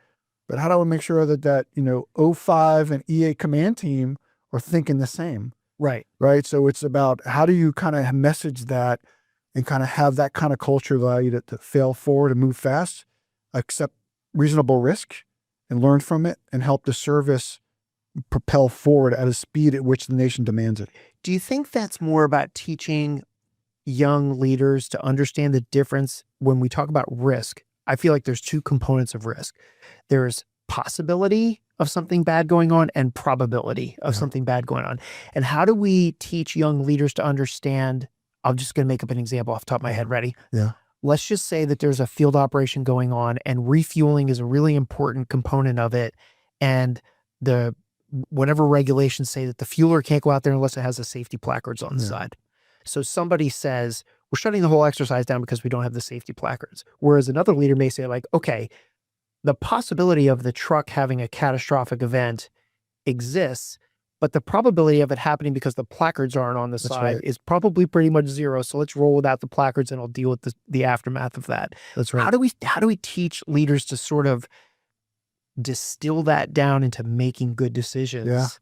but how do I make sure that O5 and E8 command team are thinking the same? Right. Right. So it's about how do you kind of message that and kind of have that kind of culture allow you to fail forward and move fast, accept reasonable risk and learn from it and help the service propel forward at a speed at which the nation demands it. Do you think that's more about teaching young leaders to understand the difference when we talk about risk? I feel like there's two components of risk. There's possibility of something bad going on and probability of something bad going on. And how do we teach young leaders to understand? I'm just going to make up an example off the top of my head. Ready? Yeah. Let's just say that there's a field operation going on and refueling is a really important component of it. And whatever regulations say that the fueler can't go out there unless it has the safety placards on the side. So somebody says, we're shutting the whole exercise down because we don't have the safety placards. Whereas another leader may say like, okay, the possibility of the truck having a catastrophic event exists, but the probability of it happening because the placards aren't on the side is probably pretty much zero. So let's roll without the placards and I'll deal with the aftermath of that. That's right. How do we teach leaders to sort of distill that down into making good decisions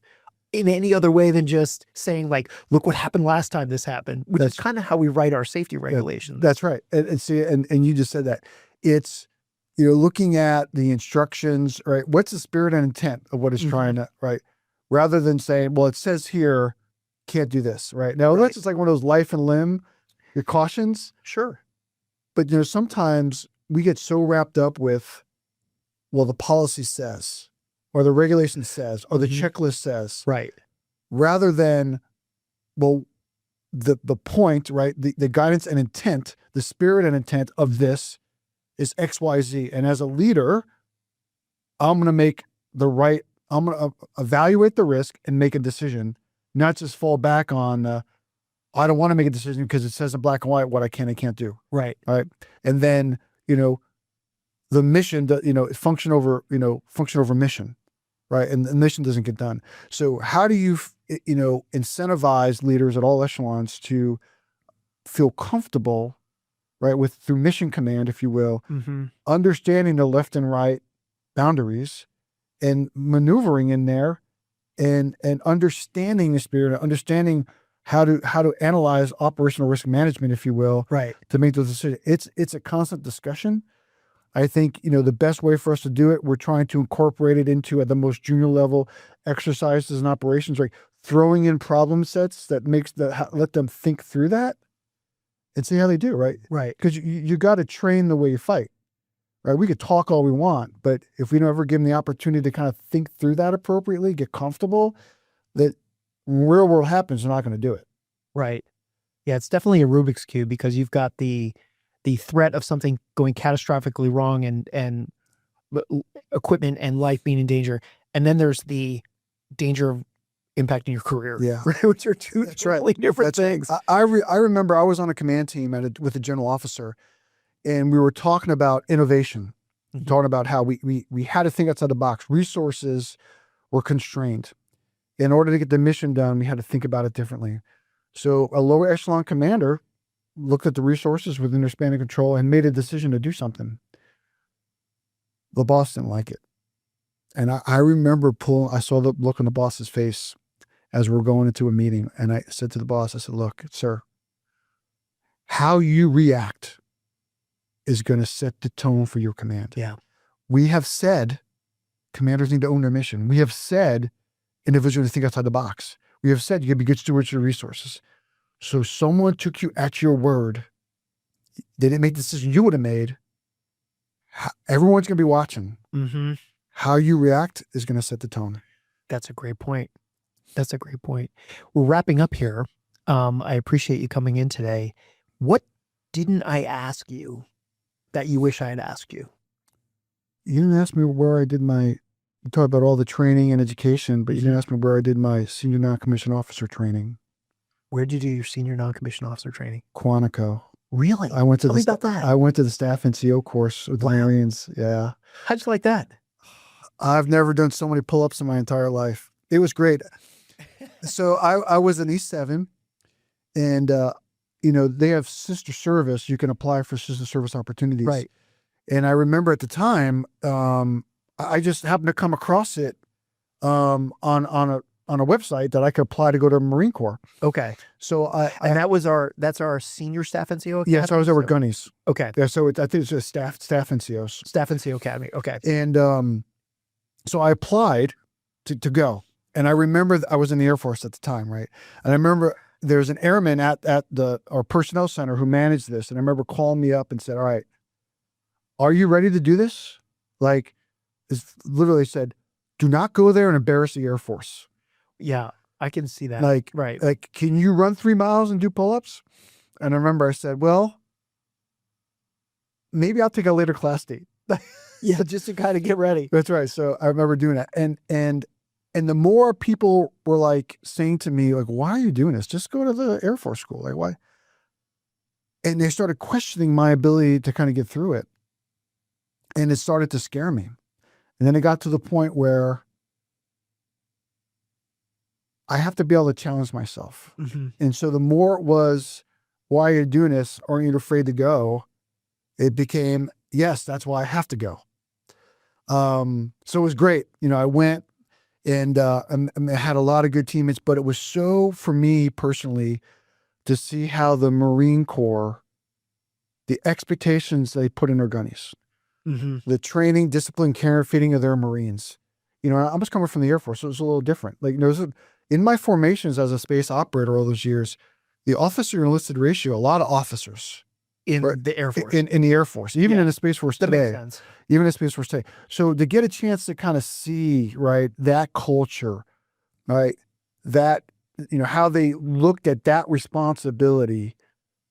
in any other way than just saying like, look what happened last time this happened, which is kind of how we write our safety regulations. That's right. And see, and you just said that it's, looking at the instructions, right? What's the spirit and intent of what it's trying to, right? Rather than saying, well, it says here, can't do this, right? Now, that's just like one of those life and limb, your cautions. Sure. But, sometimes we get so wrapped up with, well, the policy says, or the regulation says, or the checklist says, Right. rather than, well, the point, right? The guidance and intent, the spirit and intent of this is X, Y, Z. And as a leader, I'm going to evaluate the risk and make a decision, not just fall back on, I don't want to make a decision because it says in black and white what I can and can't do. Right. All right. And then, the mission, function over mission, right? And the mission doesn't get done. So how do you, incentivize leaders at all echelons to feel comfortable, right? Through mission command, if you will, understanding the left and right boundaries and maneuvering in there and understanding the spirit, understanding how to analyze operational risk management, if you will, right, to make those decisions. It's a constant discussion. I think, the best way for us to do it, we're trying to incorporate it into at the most junior level exercises and operations, right? Throwing in problem sets that let them think through that and see how they do, right? Right. Because you got to train the way you fight, right? We could talk all we want, but if we don't ever give them the opportunity to kind of think through that appropriately, get comfortable, that when real world happens, they're not going to do it. Right. Yeah, it's definitely a Rubik's Cube because you've got the threat of something going catastrophically wrong and equipment and life being in danger. And then there's the danger of impacting your career. Yeah. Which are two That's right. totally different things. I remember I was on a command team with a general officer, and we were talking about innovation, talking about how we had to think outside the box. Resources were constrained. In order to get the mission done, we had to think about it differently. So a lower echelon commander looked at the resources within their span of control and made a decision to do something. The boss didn't like it. And I remember I saw the look on the boss's face as we were going into a meeting. And I said to the boss, I said, look, sir, how you react is going to set the tone for your command. Yeah. We have said commanders need to own their mission. We have said individuals think outside the box. We have said you can be good stewards of your resources. So someone took you at your word. They didn't make the decision you would have made. Everyone's going to be watching. Mm-hmm. How you react is going to set the tone. That's a great point. That's a great point. We're wrapping up here. I appreciate you coming in today. What didn't I ask you that you wish I had asked you? You didn't ask me where I did you talked about all the training and education, but you didn't ask me where I did my senior non-commissioned officer training. Where did you do your senior non-commissioned officer training? Quantico. Really? I went to Tell me about that. I went to the staff NCO course with the Marines. Yeah. How'd you like that? I've never done so many pull-ups in my entire life. It was great. So I was in East 7, and they have sister service. You can apply for sister service opportunities. Right. And I remember at the time, I just happened to come across it on a website that I could apply to go to the Marine Corps. Okay. So that's our senior staff NCO Academy? Yeah, so I was over at Gunny's. Okay. Yeah, so I think it's just staff NCOs. Staff NCO Academy. Okay. And so I applied to go. And I remember I was in the Air Force at the time, right? And I remember there's an airman at our personnel center who managed this. And I remember calling me up and said, all right, are you ready to do this? Like, it's literally said, do not go there and embarrass the Air Force. Yeah, I can see that. Right. Like, can you run 3 miles and do pull-ups? And I remember I said, well, maybe I'll take a later class date. Yeah, just to kind of get ready. That's right. So I remember doing that. And the more people were like saying to me, like, why are you doing this? Just go to the Air Force school. Like, why? And they started questioning my ability to kind of get through it. And it started to scare me. And then it got to the point where I have to be able to challenge myself. Mm-hmm. And so the more it was, why are you doing this? Aren't you afraid to go? It became, yes, that's why I have to go. So it was great. I went and I had a lot of good teammates, but it was so, for me personally, to see how the Marine Corps, the expectations they put in their gunnies, mm-hmm. the training, discipline, care, and feeding of their Marines. I was coming from the Air Force, so it was a little different. Like, in my formations as a space operator all those years, the officer enlisted ratio, a lot of officers, in Right. the Air Force. in the Air Force, even Yeah. in the Space Force That makes today. sense. Even in the Space Force today. So to get a chance to kind of see, right, that culture, right, that, how they looked at that responsibility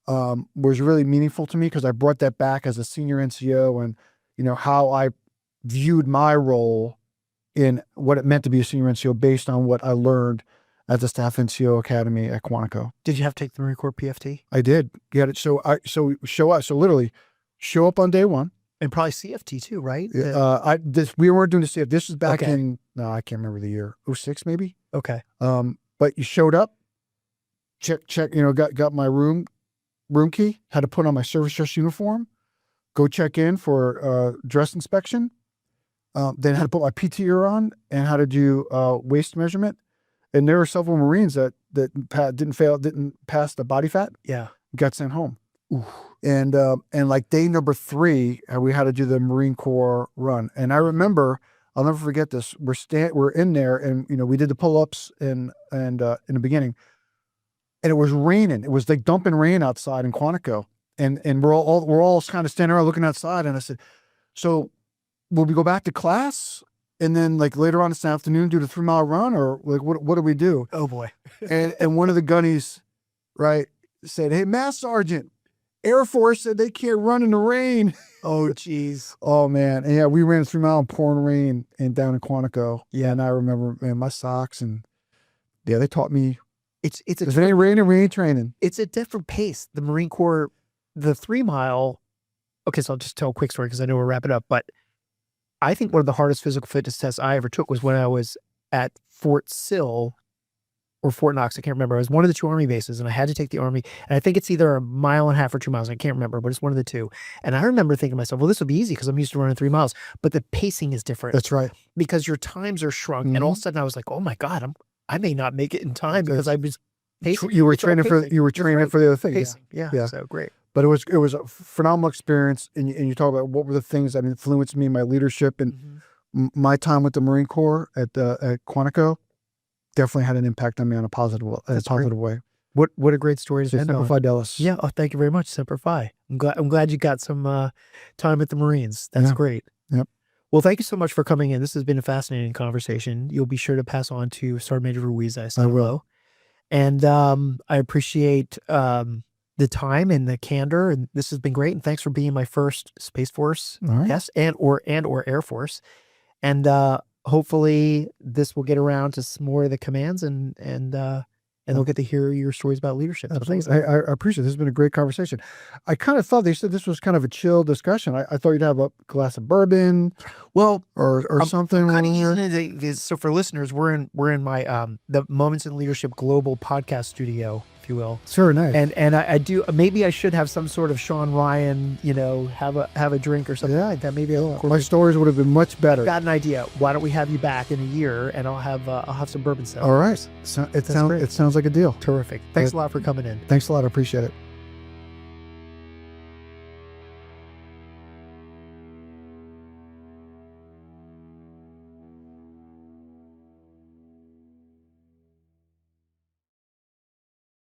was really meaningful to me, because I brought that back as a senior NCO, and, how I viewed my role in what it meant to be a senior NCO based on what I learned at the Staff NCO Academy at Quantico. Did you have to take the Marine Corps PFT? I did get it. So show up. So literally show up on day one. And probably CFT too, right? We weren't doing the CF. This was back Okay. in, no, I can't remember the year, 06 maybe. Okay. But you showed up, check, got my room key, had to put on my service dress uniform, go check in for dress inspection. Then had to put my PT gear on and had to do waist measurement. And there were several Marines that didn't pass the body fat, Yeah. got sent home. Ooh. And like day number 3, we had to do the Marine Corps run. And I remember, I'll never forget this. We're in there, and we did the pull-ups and in the beginning, and it was raining. It was like dumping rain outside in Quantico, and we're all kind of standing around looking outside. And I said, "So, will we go back to class, and then like later on this afternoon do the 3-mile run, or like what do we do?" Oh boy. and one of the gunnies, right, said, "Hey, Master Sergeant, Air Force said they can't run in the rain." Oh geez. Oh man. And yeah, we ran 3 mile in pouring rain and down in Quantico. Yeah. And I remember, man, my socks, and yeah, they taught me, It's if it ain't raining, we ain't training. it's a different pace. The Marine Corps, the 3-mile. Okay, so I'll just tell a quick story because I know we're wrapping up. But I think one of the hardest physical fitness tests I ever took was when I was at Fort Sill or Fort Knox. I can't remember. I was one of the 2 Army bases, and I had to take the Army. And I think it's either 1.5 miles or 2 miles. I can't remember, but it's one of the 2. And I remember thinking to myself, well, this will be easy because I'm used to running 3 miles. But the pacing is different That's right. because your times are shrunk. And all of a sudden I was like, oh my God, I may not make it in time because I was pacing. You were It's all training for, pacing. you were You're training right. for the other thing. Pacing. Yeah. Yeah. So great. But it was a phenomenal experience. And you talk about what were the things that influenced me in my leadership, and my time with the Marine Corps at Quantico definitely had an impact on me in a positive way. What a great story to end Semper on. Fidelis. Yeah. Oh, thank you very much, Semper Fi. I'm glad you got some time at the Marines. That's Yeah. great. Yep. Well, thank you so much for coming in. This has been a fascinating conversation. You'll be sure to pass on to Sergeant Major Ruiz. I will. And I appreciate the time and the candor, and this has been great. And thanks for being my first Space Force All right. guest and or Air Force. And hopefully this will get around to some more of the commands, and they'll get to hear your stories about leadership. So thanks. I appreciate it. This has been a great conversation. I kind of thought they said this was kind of a chill discussion. I thought you'd have a glass of bourbon, Well, or something. so for listeners, we're in my the Moments in Leadership Global podcast studio, if you will. It's very nice. And I do, maybe I should have some sort of Sean Ryan, have a drink or something like that. Maybe my stories would have been much better. got an idea. Why don't we have you back in a year, and I'll have some bourbon stuff. All right. It sounds like a deal. Terrific. Thanks a lot for coming in. Thanks a lot. I appreciate it.